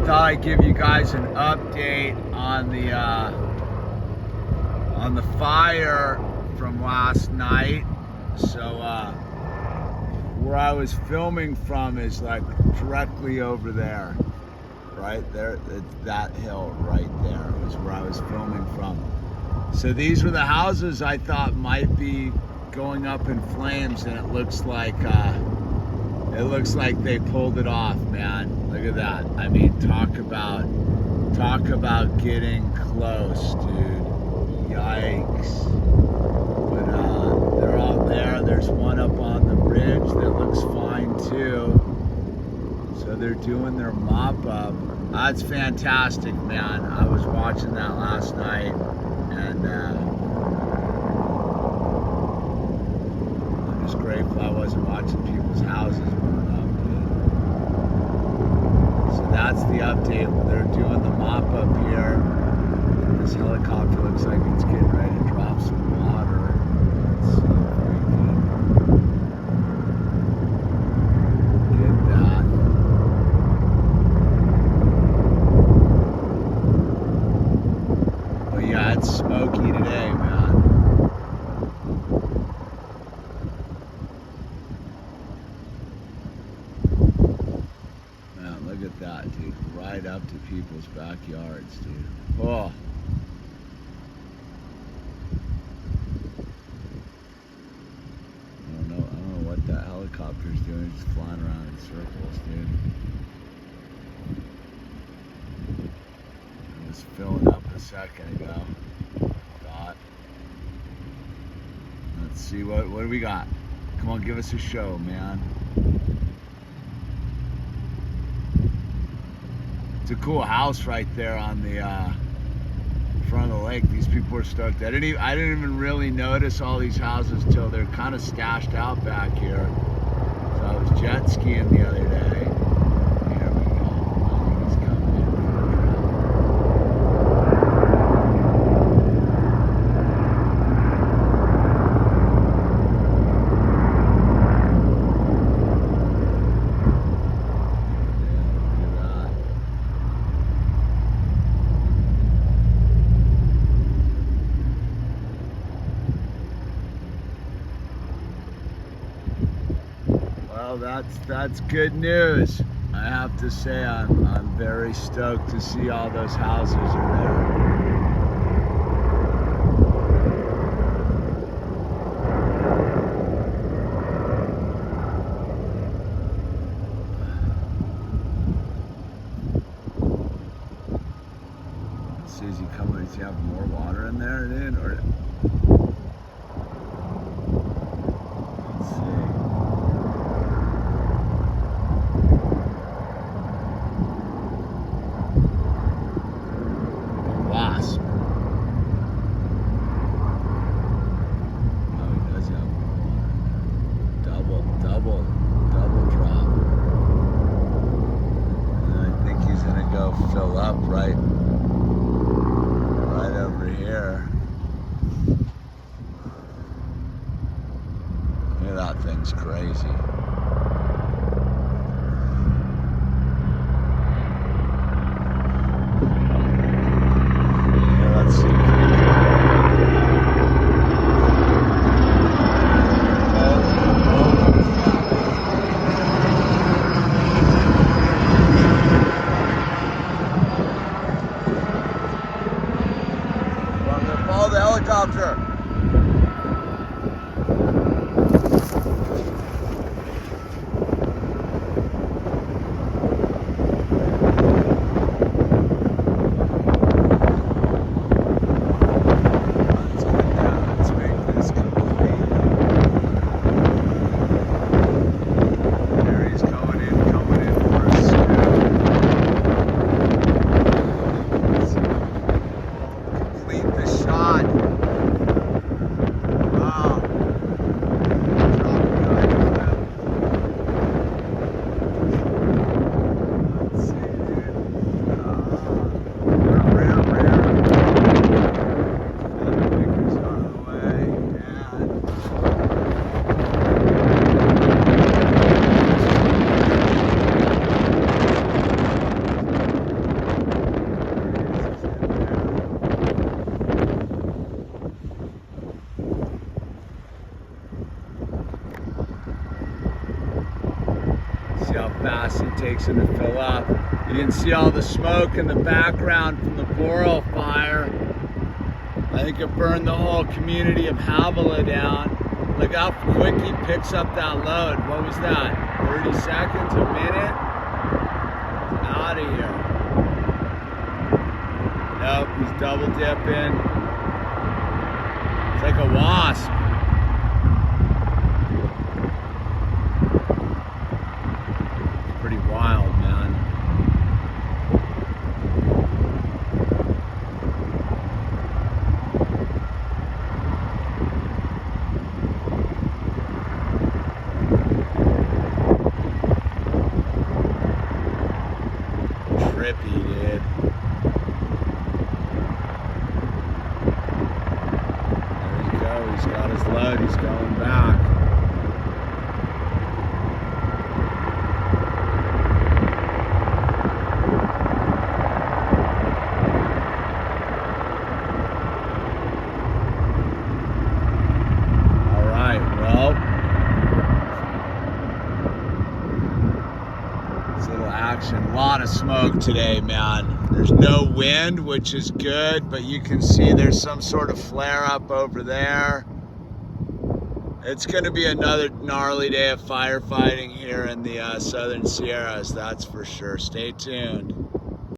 thought I'd give you guys an update on the fire from last night. So where I was filming from is like directly over there, right there. It's that hill right there was where I was filming from. So these were the houses I thought might be going up in flames, and it looks like they pulled it off, man. Look at that. I mean, talk about getting close, dude. Yikes. But they're all there. There's one up on the ridge that looks fine too. So they're doing their mop up. That's fantastic, man. I was watching that last night, and I'm just grateful I wasn't watching people's houses burn up, dude. So that's the update. They're doing the mop up here. This helicopter looks like it's getting ready to drop some water. Let's see if we can get that. But yeah, it's smoky today, man. Man, look at that, dude. Right up to people's backyards, dude. Oh. I don't know what that helicopter's doing. It's flying around in circles, dude. It was filling up a second ago. Thought. Let's see what do we got? Come on, give us a show, man. It's a cool house right there on the front of the lake. These people are stoked. I didn't even really notice all these houses till they're kind of stashed out back here. So I was jet skiing the other day. Here we go. I think he's coming in for a Well, that's good news. I have to say I'm very stoked to see all those houses are there. Let's see, is he coming? Does he have more water in there, dude? Or let's see. Wasp. Oh, he does have more water. Double drop. And I think he's gonna go fill up right over here. Yeah, that thing's crazy. Let's see if we can. I'm gonna follow the helicopter. See how fast it takes them to fill up. You can see all the smoke in the background from the boreal fire. I think it burned the whole community of Havilah down. Look how quick he picks up that load. What was that? 30 seconds, a minute? Out of here. Nope, he's double dipping. It's like a wasp. It's pretty wild, man. Trippy, dude. There you go. He's got his load. He's going back. All right. Well, it's a little action. A lot of smoke today, man. There's no wind, which is good, but you can see there's some sort of flare up over there. It's going to be another gnarly day of firefighting here in the Southern Sierras, that's for sure. Stay tuned.